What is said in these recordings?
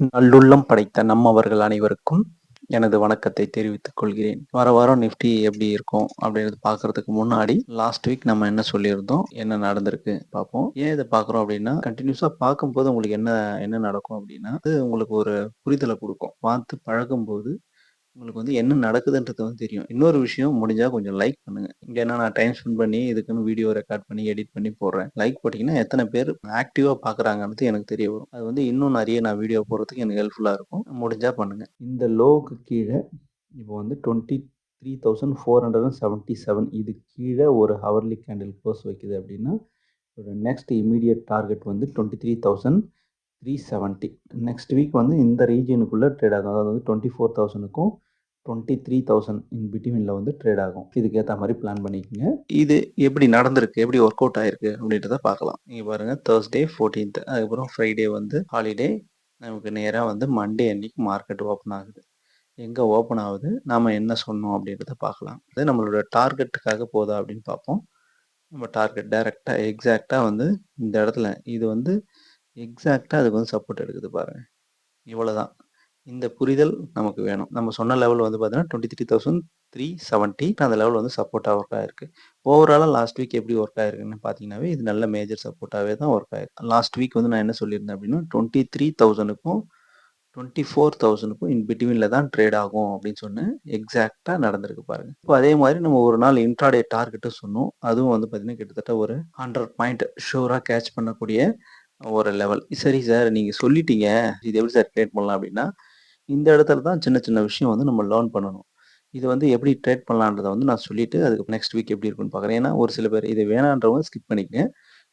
நல்லுள்ளம் படைத்த நம்மவர்கள் அனைவருக்கும் எனது வணக்கத்தை தெரிவித்துக் கொள்கிறேன். வாரம் நிஃப்டி எப்படி இருக்கும் அப்படின்றது பார்க்கறதுக்கு முன்னாடி லாஸ்ட் வீக் நம்ம என்ன சொல்லியிருந்தோம், என்ன நடந்திருக்கு பார்ப்போம். ஏன் இதை பார்க்குறோம் அப்படின்னா, கண்டினியூஸா பார்க்கும்போது உங்களுக்கு என்ன என்ன நடக்கும் அப்படின்னா, அது உங்களுக்கு ஒரு புரிதலை கொடுக்கும். பார்த்து பழகும்போது உங்களுக்கு வந்து என்ன நடக்குதுன்றது வந்து தெரியும். இன்னொரு விஷயம் முடிஞ்சா கொஞ்சம் லைக் பண்ணுங்க. ஏன்னா நான் டைம் ஸ்பெண்ட் பண்ணி இதுக்குன்னு வீடியோ ரெக்கார்ட் பண்ணி, எடிட் பண்ணி போடுறேன். லைக் போட்டீங்கன்னா எத்தனை பேர் ஆக்டிவா பார்க்குறாங்கன்றது எனக்கு தெரிய வரும். அது வந்து இன்னும் நிறைய நான் வீடியோ போடுறதுக்கு எனக்கு ஹெல்ப்ஃபுல்லா இருக்கும். முடிஞ்சா பண்ணுங்க. இந்த லோவுக்கு கீழ இப்போ வந்து 23,477 இது கீழ ஒரு ஹவர்லி கேண்டில் க்ளோஸ் வைக்குது அப்படின்னா, ஒரு நெக்ஸ்ட் இம்மீடியட் டார்கெட் வந்து 23,370. நெக்ஸ்ட் வீக் வந்து இந்த ரீஜியனுக்குள்ள ட்ரேட் ஆகும். அதாவது வந்து 24,000க்கும் 23,000 இன் பிட்வீன்ல வந்து ட்ரேட் ஆகும். இதுக்கு ஏற்ற மாதிரி பிளான் பண்ணிக்கோங்க. இது எப்படி நடந்திருக்கு, எப்படி ஒர்க் அவுட் ஆயிருக்கு அப்படின்றத பார்க்கலாம். நீங்க பாருங்க, Thursday 14th, அதுக்கப்புறம் ஃப்ரைடே வந்து ஹாலிடே. நமக்கு நேரா வந்து மண்டே அன்னைக்கு மார்க்கெட் ஓப்பன் ஆகுது. எங்க ஓப்பன் ஆகுது, நாம என்ன சொன்னோம் அப்படின்றத பார்க்கலாம். அது நம்மளோட டார்கெட்டுக்காக போதா அப்படின்னு பார்ப்போம். நம்ம டார்கெட் டைரக்டா எக்ஸாக்டா வந்து இந்த இடத்துல இது வந்து எக்ஸாக்டா அதுக்கு வந்து சப்போர்ட் எடுக்குது பாருங்க. இவ்வளவுதான். இந்த புரிதல் நமக்கு வேணும். நம்ம சொன்ன லெவல் வந்து பார்த்தீங்கன்னா 23,370 அந்த லெவல் வந்து சப்போர்ட்டா ஒர்க் ஆயிருக்கு. ஓவராலா லாஸ்ட் வீக் எப்படி ஒர்க் ஆயிருக்குன்னு பார்த்தீங்கன்னாவே, இது நல்ல மேஜர் சப்போர்ட்டாவே தான் ஒர்க் ஆயிருக்கு. லாஸ்ட் வீக் வந்து நான் என்ன சொல்லியிருந்தேன் அப்படின்னா, 23,000க்கும் 24,000க்கும் இன் பிட்வீன்ல தான் ட்ரேட் ஆகும் அப்படின்னு சொன்னேன். எக்ஸாக்ட்டா நடந்திருக்கு பாருங்க. இப்போ அதே மாதிரி நம்ம ஒரு நாள் இன்ட்ராடே டார்கெட்டும் சொன்னோம். அதுவும் வந்து பார்த்தீங்கன்னா, கிட்டத்தட்ட ஒரு 100 பாயிண்ட் ஷூரா கேட்ச் பண்ணக்கூடிய ஒரு லெவல். சரி சார், நீங்க சொல்லிட்டீங்க. இது எப்படி சார் ட்ரேட் பண்ணலாம் அப்படின்னா, இந்த இடத்துல தான் சின்ன சின்ன விஷயம் வந்து நம்ம லேர்ன் பண்ணணும். இது வந்து எப்படி ட்ரேட் பண்ணலான்றத வந்து நான் சொல்லிட்டு, அதுக்கு நெக்ஸ்ட் வீக் எப்படி இருக்குன்னு பார்க்குறேன். ஏன்னா, ஒரு சில பேர் இது வேணான்றவங்க ஸ்கிப் பண்ணிக்கங்க.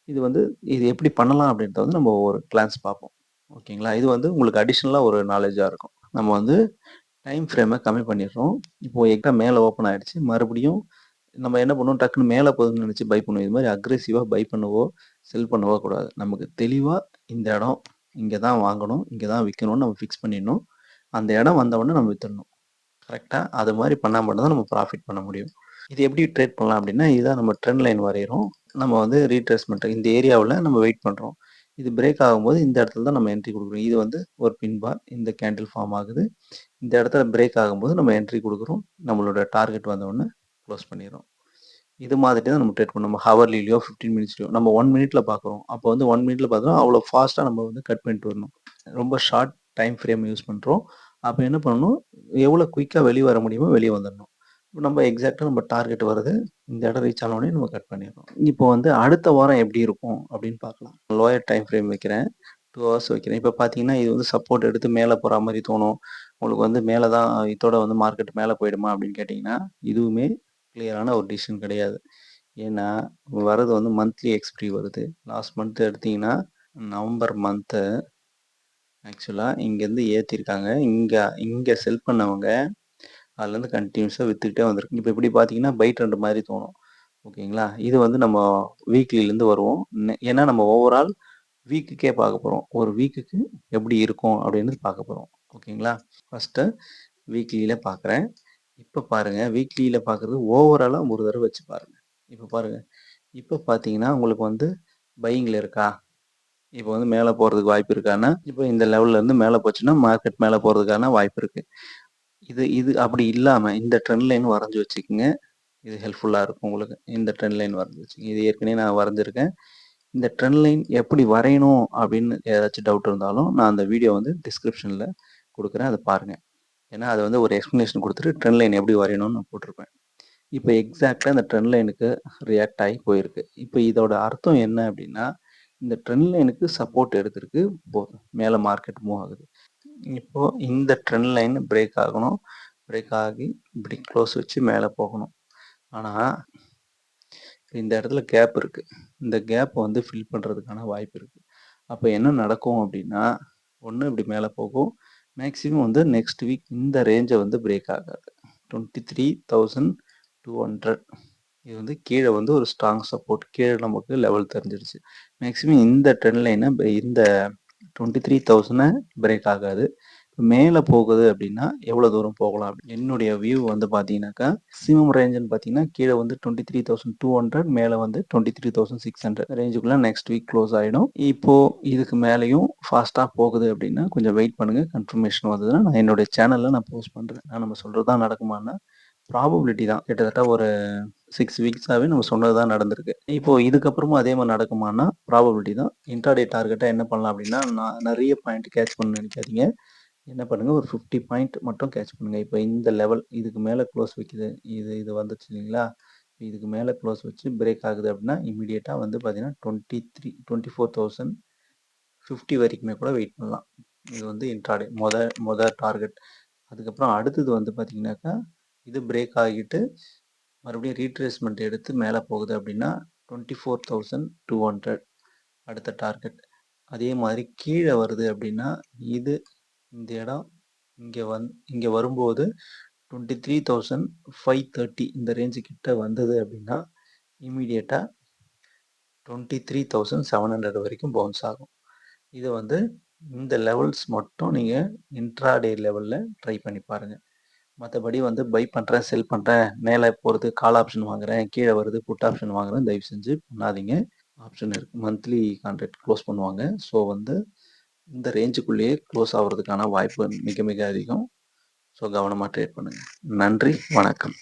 இது வந்து இது எப்படி பண்ணலாம் அப்படின்றத வந்து நம்ம ஒரு கிளான்ஸ் பார்ப்போம். ஓகேங்களா? இது வந்து உங்களுக்கு அடிஷனலா ஒரு நாலேட்ஜா இருக்கும். நம்ம வந்து டைம் ஃப்ரேம கம்மி பண்ணிடுறோம். இப்போ எக்ஸாக்ட்டா மேல ஓப்பன் ஆயிடுச்சு. மறுபடியும் நம்ம என்ன பண்ணுவோம், டக்குன்னு மேல போகுதுன்னு நினைச்சு பை பண்ணுவோம். இது மாதிரி அக்ரெசிவா பை பண்ணவோ, செல் பண்ணவோ கூடாது. நமக்கு தெளிவா இந்த இடம் இங்க தான் வாங்கணும், இங்க தான் விக்கணும்னு நம்ம ஃபிக்ஸ் பண்ணிடணும். அந்த இடம் வந்த உடனே நம்ம வித்துடணும். கரெக்ட்டா? அது மாரி பண்ணா மட்டும் தான் நம்ம ப்ராஃபிட் பண்ண முடியும். இது எப்படி ட்ரேட் பண்ணலாம் அப்படின்னா, இதுதான் நம்ம ட்ரெண்ட் லைன் வரையறோம். நம்ம வந்து ரீட்ரேஸ்மென்ட் இந்த ஏரியாவுல நம்ம வெயிட் பண்றோம். இது பிரேக் ஆகும்போது இந்த இடத்துல தான் நம்ம என்ட்ரி குடுக்குறோம். இது வந்து ஒரு பின் பார். இந்த கேண்டில் ஃபார்ம் ஆகுது. இந்த இடத்துல பிரேக் ஆகும்போது நம்ம என்ட்ரி குடுக்குறோம். நம்மளோட டார்கெட் வந்த உடனே குளோஸ் பண்ணிர்றோம். இது மாதிரி தான் நம்ம ட்ரேட் பண்ணணும். நம்ம ஹவர்லிலயோ, 15 மினிட்ஸ்லயோ நம்ம 1 மினிட்ல பார்க்குறோம். அப்போ வந்து 1 மினிட்ல பார்த்தோம்னா, அவ்வளோ ஃபாஸ்ட்டா நம்ம வந்து கட் பண்ணிட்டு வரணும். ரொம்ப ஷார்ட் டைம் ஃப்ரேம் யூஸ் பண்றோம். அப்ப என்ன பண்ணணும், எவ்வளோ குயிக்கா வெளிய வர முடியுமோ வெளிய வந்துரணும். நம்ம எக்ஸாக்ட்டா நம்ம டார்கெட் வருது. இந்த இடம் ரீச் ஆன உடனே நம்ம கட் பண்ணிடுறோம். இப்போ வந்து அடுத்த வாரம் எப்படி இருக்கும் அப்படின்னு பார்க்கலாம். லோயர் டைம் ஃப்ரேம் வைக்கிறேன். 2 ஹவர்ஸ் வைக்கிறேன். இப்ப பார்த்தீங்கன்னா, இது வந்து சப்போர்ட் எடுத்து மேல போற மாரி தோணும். உங்களுக்கு வந்து மேல தான் இதோட வந்து மார்க்கெட் மேல போயிடுமா அப்படின்னு கேட்டீங்கன்னா, இதுவுமே கிளியரான ஒரு டிசிஷன் கிடையாது. ஏன்னா, வரது வந்து மந்த்லி எக்ஸ்பைரி வருது. லாஸ்ட் மந்த் எடுத்தீங்கன்னா, நவம்பர் மந்த்து ஆக்சுவலா இங்கேருந்து ஏத்திருக்காங்க. இங்க இங்க செல் பண்ணவங்க, அதுலேருந்து கன்டினியூஸா வித்துக்கிட்டே வந்திருக்கு. இப்ப இப்படி பார்த்தீங்கன்னா, பை ட்ரெண்ட் மாரி தோணும். ஓகேங்களா? இது வந்து நம்ம வீக்லிலேருந்து வருவோம். ஏன்னா நம்ம ஓவரால் வீக்குக்கே பார்க்க போறோம். ஒரு வீக்குக்கு எப்படி இருக்கும் அப்படின்னு பார்க்க போறோம். ஓகேங்களா? ஃபர்ஸ்ட்டு வீக்லில பார்க்குறேன். இப்ப பாருங்க, வீக்லில பார்க்குறது ஓவராலா ஒரு தடவ வச்சு பாருங்க. இப்ப பாருங்க. இப்ப பார்த்தீங்கன்னா, உங்களுக்கு வந்து பையிங்ல இருக்கா? இப்ப வந்து மேல போறதுக்கு வாய்ப்பு இருக்கான்னா, இப்ப இந்த லெவல்ல இருந்து மேல போச்சுன்னா, மார்க்கெட் மேல போறதுக்கான வாய்ப்பு இருக்கு. இது இது அப்படி இல்லாம இந்த ட்ரெண்ட் லைன் வரைஞ்சு வச்சுக்கங்க. இது ஹெல்ப்ஃபுல்லா இருக்கும் உங்களுக்கு. இந்த ட்ரெண்ட் லைன் வரைஞ்சு வச்சுக்கங்க. இது ஏற்கனவே நான் வரைஞ்சிருக்கேன். இந்த ட்ரெண்ட் லைன் எப்படி வரையணும் அப்படின்னு ஏதாச்சும் டவுட் இருந்தாலும், நான் அந்த வீடியோ வந்து டிஸ்கிரிப்ஷன்ல குடுக்குறேன். அத பாருங்க. ஏன்னா, அது வந்து ஒரு எக்ஸ்ப்ளனேஷன் குடுத்துட்டு ட்ரெண்ட் லைன் எப்படி வரையணும்னு நான் போட்டிருப்பேன். இப்ப எக்ஸாக்ட்டா இந்த ட்ரெண்ட் லைனுக்கு ரியாக்ட் ஆகி போயிருக்கு. இப்ப இதோட அர்த்தம் என்ன அப்படின்னா, இந்த ட்ரெண்ட் லைனுக்கு சப்போர்ட் எடுத்திருக்கு. மேல மார்க்கெட் மூவ் ஆகுது. இப்போ இந்த ட்ரெண்ட் லைன் பிரேக் ஆகணும். பிரேக் ஆகி இப்படி க்ளோஸ் வச்சு மேல போகணும். ஆனா, இந்த இடத்துல கேப் இருக்கு. இந்த கேப் வந்து ஃபில் பண்றதுக்கான வாய்ப்பு இருக்கு. அப்ப என்ன நடக்கும் அப்படின்னா, ஒண்ணு இப்படி மேல போகும். மேக்ஸிமம் வந்து நெக்ஸ்ட் வீக் இந்த ரேஞ்ச வந்து பிரேக் ஆகாது. 23,200 இது வந்து கீழ வந்து ஒரு ஸ்ட்ராங் சப்போர்ட். கீழ நமக்கு லெவல் தெரிஞ்சிருச்சு. மேக்ஸிமம் இந்த ட்ரெண்ட் லைன இந்த 23,000 பிரேக் ஆகாது. மேல போகுது அப்படின்னா, எவ்வளோ தூரம் போகலாம்? என்னுடைய வியூ வந்து பார்த்தீங்கன்னாக்கா, மேக்ஸிமம் ரேஞ்சுன்னு பார்த்தீங்கன்னா, கீழ வந்து 23,200 மேல வந்து 23,600 ரேஞ்சுக்குள்ள நெக்ஸ்ட் வீக் க்ளோஸ் ஆயிடும். இப்போ இதுக்கு மேலயும் ஃபாஸ்ட்டா போகுது அப்படின்னா, கொஞ்சம் வெயிட் பண்ணுங்க. கன்ஃபர்மேஷன் வந்ததுன்னா, நான் என்னுடைய சேனல்ல நான் போஸ்ட் பண்றேன். நம்ம சொல்றது தான் நடக்குமான்னா, ப்ராபபிலிட்டி தான். கிட்டத்தட்ட ஒரு 6 வீக்ஸாவே நம்ம சொன்னது தான் நடந்திருக்கு. இப்போ இதுக்கப்புறமும் அதே மாரி நடக்குமான்னா, ப்ராபபிலிட்டி தான். இன்ட்ராடே டார்கெட்டா என்ன பண்ணலாம் அப்படின்னா, நான் நெறைய பாயிண்ட் கேட்ச் பண்ணணும்னு நெனைக்காதீங்க. என்ன பண்ணுங்க, ஒரு 50 பாயிண்ட் மட்டும் கேட்ச் பண்ணுங்க. இப்ப இந்த லெவல் இதுக்கு மேல க்ளோஸ் வைக்குது. இது இது வந்துச்சு இல்லைங்களா? இதுக்கு மேல க்ளோஸ் வச்சு பிரேக் ஆகுது அப்படின்னா, இம்மீடியட்டா வந்து பார்த்தீங்கன்னா, 24,050 வரைக்குமே கூட வெயிட் பண்ணலாம். இது வந்து இன்ட்ராடே மொத டார்கெட். அதுக்கப்புறம் அடுத்தது வந்து பார்த்தீங்கன்னாக்கா, இது பிரேக் ஆகிட்டு மறுபடியும் ரீட்ரேஸ்மென்ட் எடுத்து மேல போகுது அப்படின்னா, 24,200 அடுத்த டார்கெட். அதே மாதிரி கீழ வருது அப்படின்னா, இது இந்த இடம் இங்க வரும்போது 23,530 இந்த ரேஞ்சு கிட்ட வந்தது அப்படின்னா, இம்மீடியட்டா 23,700 வரைக்கும் பவுன்ஸ் ஆகும். இத வந்து இந்த லெவல்ஸ் மட்டும் நீங்க இன்ட்ராடே லெவல்ல ட்ரை பண்ணி பாருங்க. மத்தபடி வந்து பை பண்றேன், செல் பண்றேன், மேல போறது கால் ஆப்ஷன் வாங்குறேன், கீழ வருது புட் ஆப்ஷன் வாங்குறேன் தயவு செஞ்சு பண்ணாதீங்க. ஆப்ஷன் இருக்கு. மந்த்லி கான்ட்ராக்ட் க்ளோஸ் பண்ணுவாங்க. ஸோ வந்து இந்த ரேஞ்சுக்குள்ளேயே க்ளோஸ் ஆவறதுக்கான வாய்ப்பு மிக மிக அதிகம். ஸோ கவனமா ட்ரேட் பண்ணுங்க. நன்றி, வணக்கம்.